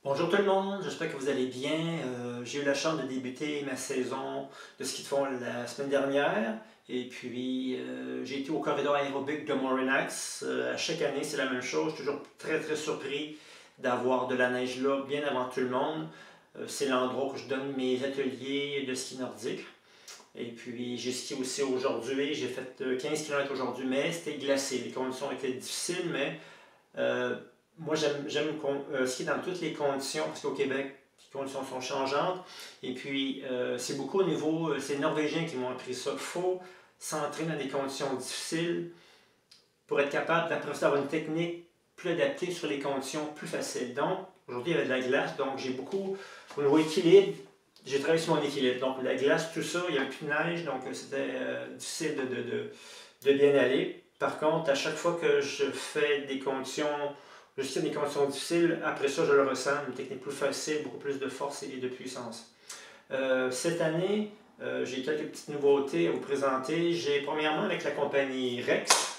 Bonjour tout le monde, j'espère que vous allez bien. J'ai eu la chance de débuter ma saison de ski de fond la semaine dernière et puis j'ai été au corridor aérobique de Morinax. À chaque année, c'est la même chose. Je suis toujours très surpris d'avoir de la neige là bien avant tout le monde. C'est l'endroit où je donne mes ateliers de ski nordique. Et puis j'ai skié aussi aujourd'hui. J'ai fait 15 km aujourd'hui, mais c'était glacé. Les conditions étaient difficiles, mais euh, moi, j'aime skier dans toutes les conditions, parce qu'au Québec, les conditions sont changeantes. Et puis, c'est beaucoup au niveau, c'est les Norvégiens qui m'ont appris ça. Il faut s'entraîner dans des conditions difficiles pour être capable, d'après ça, d'avoir une technique plus adaptée sur les conditions plus faciles. Donc, aujourd'hui, il y avait de la glace, donc j'ai beaucoup, au niveau équilibre, j'ai travaillé sur mon équilibre. Donc, la glace, tout ça, il n'y avait plus de neige, donc c'était difficile de bien aller. Par contre, à chaque fois que je fais des conditions, je sais des conditions difficiles, après ça, je le ressens, une technique plus facile, beaucoup plus de force et de puissance. Cette année, j'ai quelques petites nouveautés à vous présenter. J'ai premièrement avec la compagnie Rex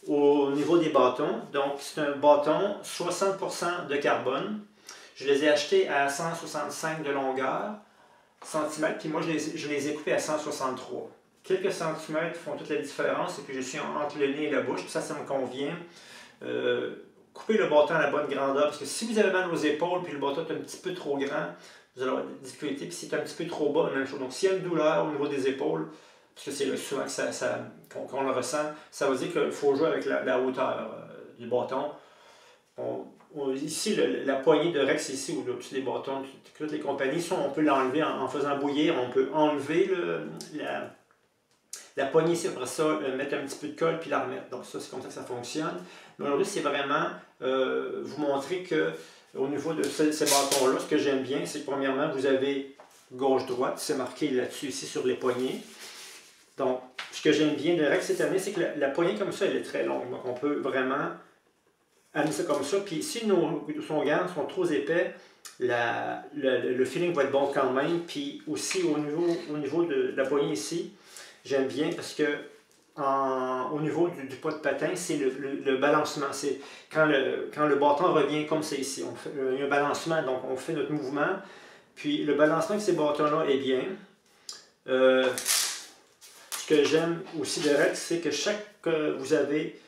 au niveau des bâtons. Donc, c'est un bâton 60% de carbone. Je les ai achetés à 165 de longueur, centimètres, puis moi je les ai coupés à 163. Quelques centimètres font toute la différence, et puis je suis entre le nez et la bouche, puis ça me convient. Euh, Coupez le bâton à la bonne grandeur, parce que si vous avez mal aux épaules, puis le bâton est un petit peu trop grand, vous allez avoir des difficultés, puis si c'est un petit peu trop bas, même chose. Donc s'il y a une douleur au niveau des épaules, parce que c'est souvent qu'on le ressent, ça veut dire qu'il faut jouer avec la hauteur du bâton. Ici, la poignée de Rex, ici, ou tous les bâtons, toutes les compagnies, on peut l'enlever en faisant bouillir, on peut enlever la poignée ici, après ça, mettre un petit peu de colle puis la remettre. Donc ça, c'est comme ça que ça fonctionne. Mais aujourd'hui, c'est vraiment vous montrer que au niveau de ces bâtons-là, ce que j'aime bien, c'est que premièrement, vous avez gauche-droite, c'est marqué là-dessus, ici, sur les poignées. Donc, ce que j'aime bien de Rex cette année, c'est que la poignée comme ça, elle est très longue. Donc, on peut vraiment amener ça comme ça. Puis si nos gants sont trop épais, le feeling va être bon quand même. Puis aussi au niveau de la poignée ici, j'aime bien parce que au niveau du pas de patin, c'est le balancement. C'est quand le bâton revient comme c'est ici. Il y a un balancement, donc on fait notre mouvement. Puis le balancement de ces bâtons-là est bien. Ce que j'aime aussi de Rex, c'est que vous avez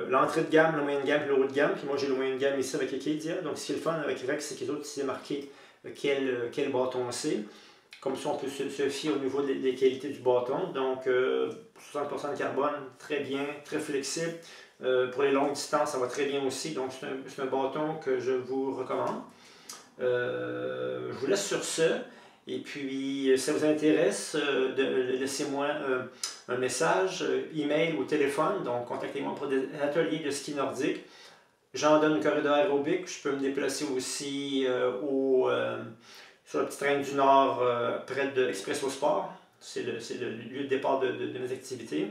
l'entrée de gamme, la moyenne gamme et le haut de gamme. Puis moi, j'ai le moyenne gamme ici avec Acadia. Donc, ce qui est le fun avec Rex, c'est que les autres, c'est marqué quel bâton c'est. Comme ça, on peut se fier au niveau des qualités du bâton. Donc, 60% de carbone, très bien, très flexible. Pour les longues distances, ça va très bien aussi. Donc, c'est un bâton que je vous recommande. Je vous laisse sur ce. Et puis, si ça vous intéresse, laissez-moi un message, email ou téléphone. Donc, contactez-moi pour des ateliers de ski nordique. J'en donne un corridor aérobique. Je peux me déplacer aussi sur le petit train du Nord, près de Expresso Sport. C'est le lieu de départ de mes activités.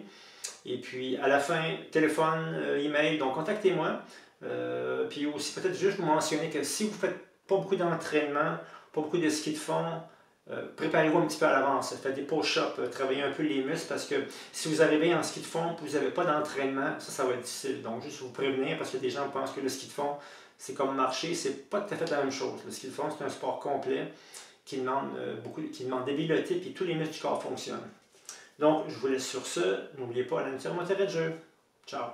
Et puis, à la fin, téléphone, email. Donc, contactez-moi. Puis aussi, peut-être juste vous mentionner que si vous ne faites pas beaucoup d'entraînement, pas beaucoup de ski de fond, préparez-vous un petit peu à l'avance. Faites des push-ups, travaillez un peu les muscles parce que si vous arrivez en ski de fond et vous n'avez pas d'entraînement, ça va être difficile. Donc, juste vous prévenir parce que des gens pensent que le ski de fond, c'est comme marcher. C'est pas tout à fait la même chose. Le ski de fond, c'est un sport complet qui demande qui demande d'habileté et tous les muscles du corps fonctionnent. Donc, je vous laisse sur ce. N'oubliez pas, à la mon terrain de jeu. Ciao!